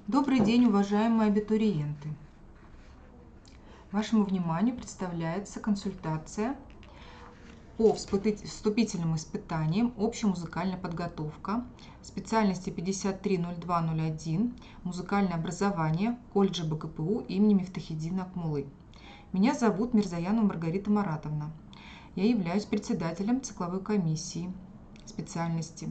Добрый день, уважаемые абитуриенты! Вашему вниманию представляется консультация по вступительным испытаниям «Общая музыкальная подготовка», специальности 530201, музыкальное образование, колледжа БГПУ имени Мифтахиддина Акмуллы. Меня зовут Мирзаянова Маргарита Маратовна. Я являюсь председателем цикловой комиссии специальности.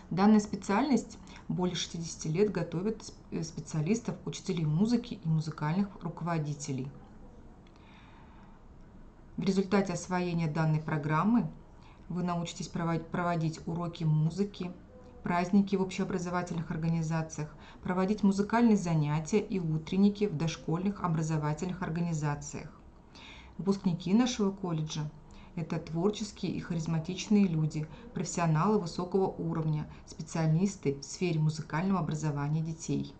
Данная специальность более 60 лет готовит специалистов, учителей музыки и музыкальных руководителей. В результате освоения данной программы вы научитесь проводить уроки музыки, праздники в общеобразовательных организациях, проводить музыкальные занятия и утренники в дошкольных образовательных организациях. Выпускники нашего колледжа – это творческие и харизматичные люди, профессионалы высокого уровня, специалисты в сфере музыкального образования детей.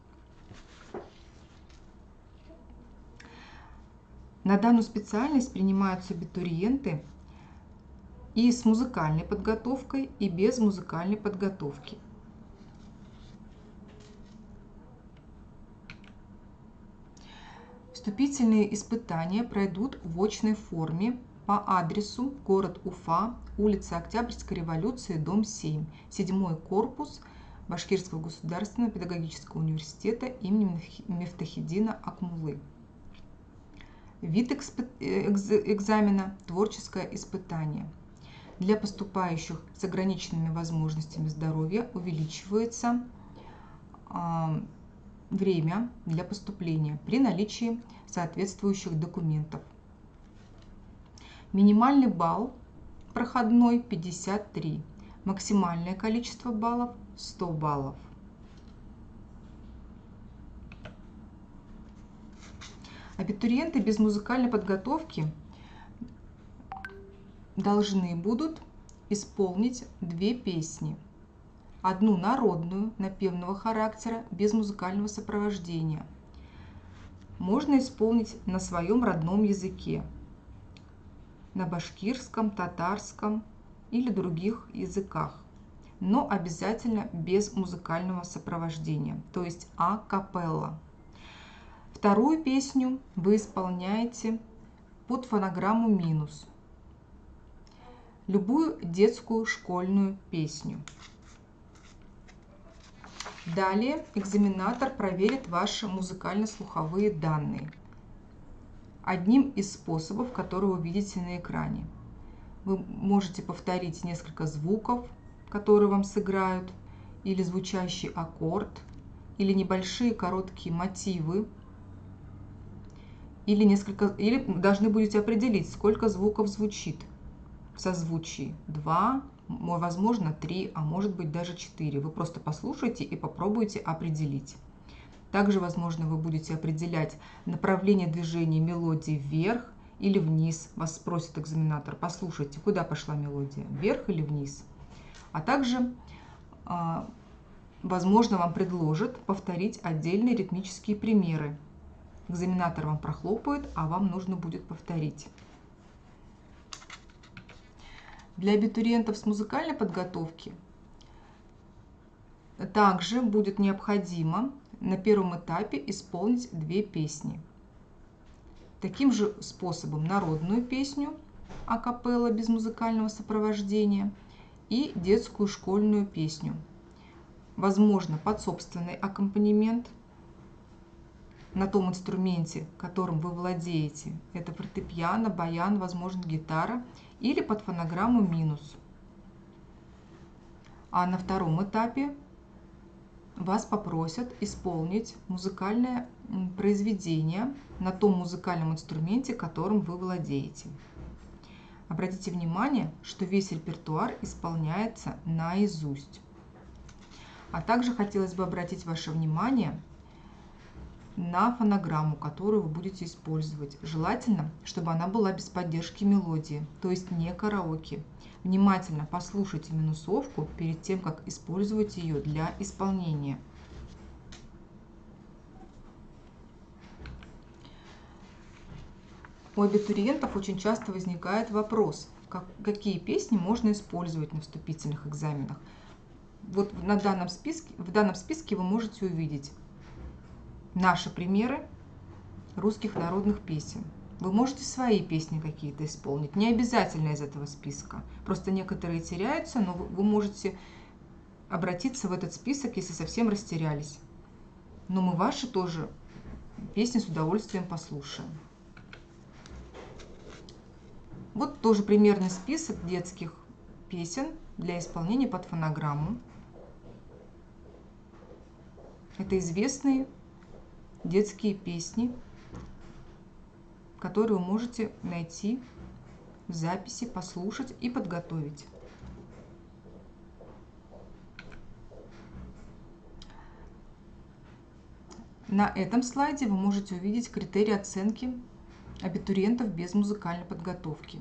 На данную специальность принимаются абитуриенты и с музыкальной подготовкой, и без музыкальной подготовки. Вступительные испытания пройдут в очной форме по адресу город Уфа, улица Октябрьской революции, дом 7, 7 корпус Башкирского государственного педагогического университета имени Мифтахиддина Акмуллы. Вид экзамена – творческое испытание. Для поступающих с ограниченными возможностями здоровья увеличивается время для поступления при наличии соответствующих документов. Минимальный балл проходной 53, максимальное количество баллов 100 баллов. Абитуриенты без музыкальной подготовки должны будут исполнить две песни. Одну народную, напевного характера, без музыкального сопровождения. Можно исполнить на своем родном языке, на башкирском, татарском или других языках, но обязательно без музыкального сопровождения, то есть а-капелла. Вторую песню вы исполняете под фонограмму минус, любую детскую школьную песню. Далее экзаменатор проверит ваши музыкально-слуховые данные одним из способов, которые вы видите на экране. Вы можете повторить несколько звуков, которые вам сыграют, или звучащий аккорд, или небольшие короткие мотивы, или должны будете определить, сколько звуков звучит в созвучии. 2, возможно 3, а может быть даже 4. Вы просто послушайте и попробуйте определить. Также, возможно, вы будете определять направление движения мелодии вверх или вниз. Вас спросит экзаменатор: послушайте, куда пошла мелодия, вверх или вниз. А также, возможно, вам предложат повторить отдельные ритмические примеры. Экзаменатор вам прохлопает, а вам нужно будет повторить. Для абитуриентов с музыкальной подготовки также будет необходимо на первом этапе исполнить две песни. Таким же способом народную песню а-капелла без музыкального сопровождения и детскую школьную песню. Возможно, под собственный аккомпанемент на том инструменте, которым вы владеете. Это фортепиано, баян, возможно, гитара, или под фонограмму минус. А на втором этапе вас попросят исполнить музыкальное произведение на том музыкальном инструменте, которым вы владеете. Обратите внимание, что весь репертуар исполняется наизусть. А также хотелось бы обратить ваше внимание на фонограмму, которую вы будете использовать. Желательно, чтобы она была без поддержки мелодии, то есть не караоке. Внимательно послушайте минусовку перед тем, как использовать ее для исполнения. У абитуриентов очень часто возникает вопрос, какие песни можно использовать на вступительных экзаменах. вот в данном списке вы можете увидеть наши примеры русских народных песен. Вы можете свои песни какие-то исполнить, не обязательно из этого списка. Просто некоторые теряются, но вы можете обратиться в этот список, если совсем растерялись. Но мы ваши тоже песни с удовольствием послушаем. Вот тоже примерный список детских песен для исполнения под фонограмму. Это известные детские песни, которые вы можете найти в записи, послушать и подготовить. На этом слайде вы можете увидеть критерии оценки абитуриентов без музыкальной подготовки.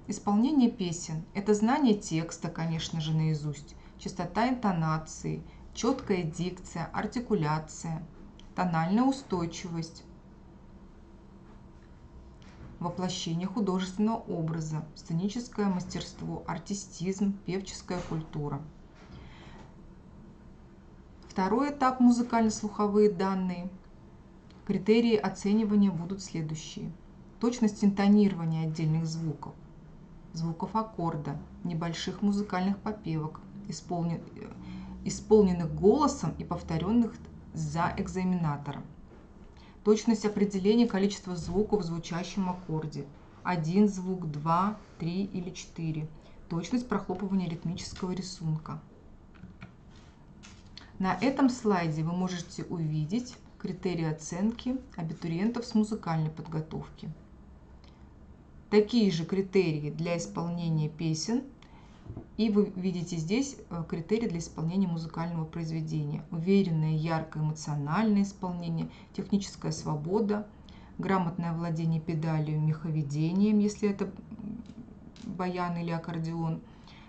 Исполнение песен – это знание текста, конечно же, наизусть, частота интонации, четкая дикция, артикуляция, тональная устойчивость, воплощение художественного образа, сценическое мастерство, артистизм, певческая культура. Второй этап – музыкально-слуховые данные. Критерии оценивания будут следующие. Точность интонирования отдельных звуков, звуков аккорда, небольших музыкальных попевок, исполненных голосом и повторенных за экзаменатором. Точность определения количества звуков в звучащем аккорде. 1 звук, 2, 3 или 4. Точность прохлопывания ритмического рисунка. На этом слайде вы можете увидеть критерии оценки абитуриентов с музыкальной подготовки. Такие же критерии для исполнения песен. И вы видите здесь критерии для исполнения музыкального произведения. Уверенное, яркое, эмоциональное исполнение, техническая свобода, грамотное владение педалью, меховедением, если это баян или аккордеон,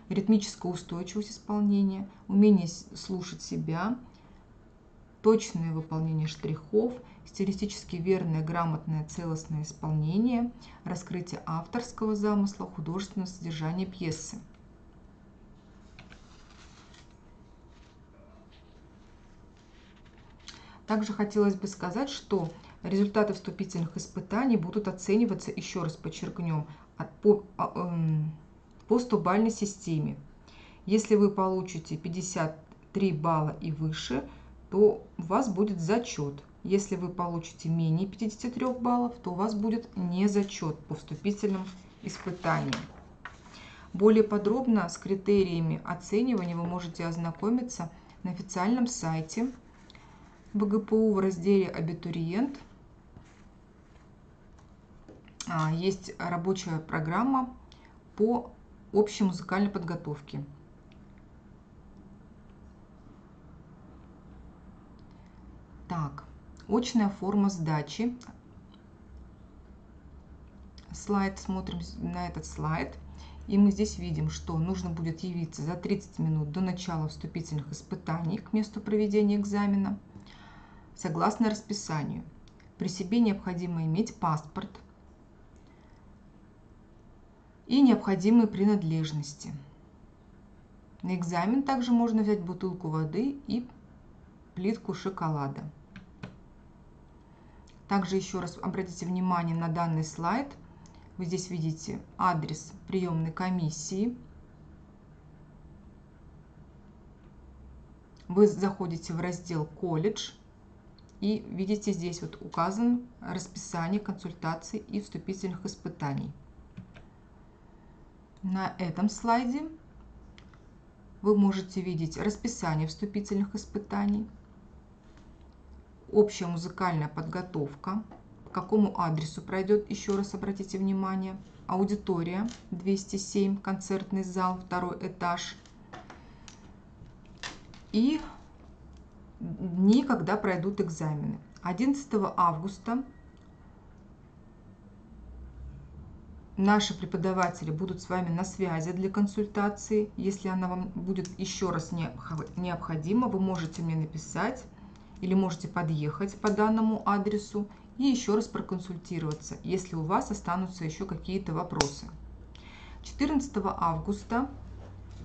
ритмическая устойчивость исполнения, умение слушать себя, точное выполнение штрихов, стилистически верное, грамотное, целостное исполнение, раскрытие авторского замысла, художественное содержание пьесы. Также хотелось бы сказать, что результаты вступительных испытаний будут оцениваться, еще раз подчеркнем, по 100-бальной системе. Если вы получите 53 балла и выше, то у вас будет зачет. Если вы получите менее 53 баллов, то у вас будет незачет по вступительным испытаниям. Более подробно с критериями оценивания вы можете ознакомиться на официальном сайте БГПУ в разделе «Абитуриент». Есть рабочая программа по общей музыкальной подготовке. Так, очная форма сдачи. Смотрим на этот слайд. И мы здесь видим, что нужно будет явиться за 30 минут до начала вступительных испытаний к месту проведения экзамена. Согласно расписанию, при себе необходимо иметь паспорт и необходимые принадлежности. На экзамен также можно взять бутылку воды и плитку шоколада. Также еще раз обратите внимание на данный слайд. Вы здесь видите адрес приемной комиссии. Вы заходите в раздел «Колледж». И видите, здесь вот указано расписание консультаций и вступительных испытаний. На этом слайде вы можете видеть расписание вступительных испытаний, общая музыкальная подготовка, по какому адресу пройдет, еще раз обратите внимание, аудитория 207, концертный зал, 2-й этаж, и дни, когда пройдут экзамены. 11 августа наши преподаватели будут с вами на связи для консультации. Если она вам будет еще раз необходима, вы можете мне написать или можете подъехать по данному адресу и еще раз проконсультироваться, если у вас останутся еще какие-то вопросы. 14 августа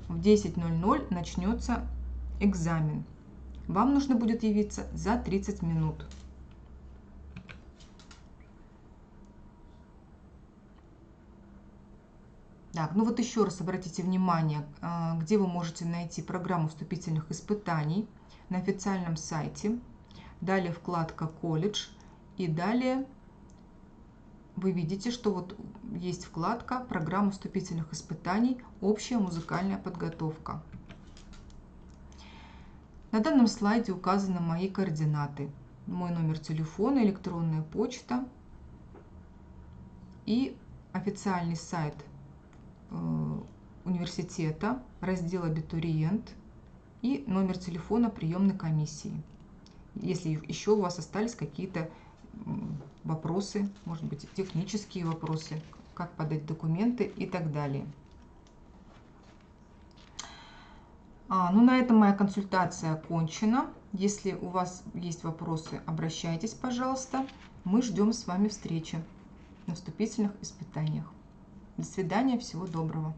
в 10:00 начнется экзамен. Вам нужно будет явиться за 30 минут. Так, ну вот еще раз обратите внимание, где вы можете найти программу вступительных испытаний на официальном сайте. Далее вкладка «Колледж». И далее вы видите, что вот есть вкладка «Программа вступительных испытаний. Общая музыкальная подготовка». На данном слайде указаны мои координаты. Мой номер телефона, электронная почта и официальный сайт университета, раздел «Абитуриент» и номер телефона приемной комиссии. Если еще у вас остались какие-то вопросы, может быть, технические вопросы, как подать документы и так далее. Ну, на этом моя консультация окончена. Если у вас есть вопросы, обращайтесь, пожалуйста. Мы ждем с вами встречи на вступительных испытаниях. До свидания, всего доброго.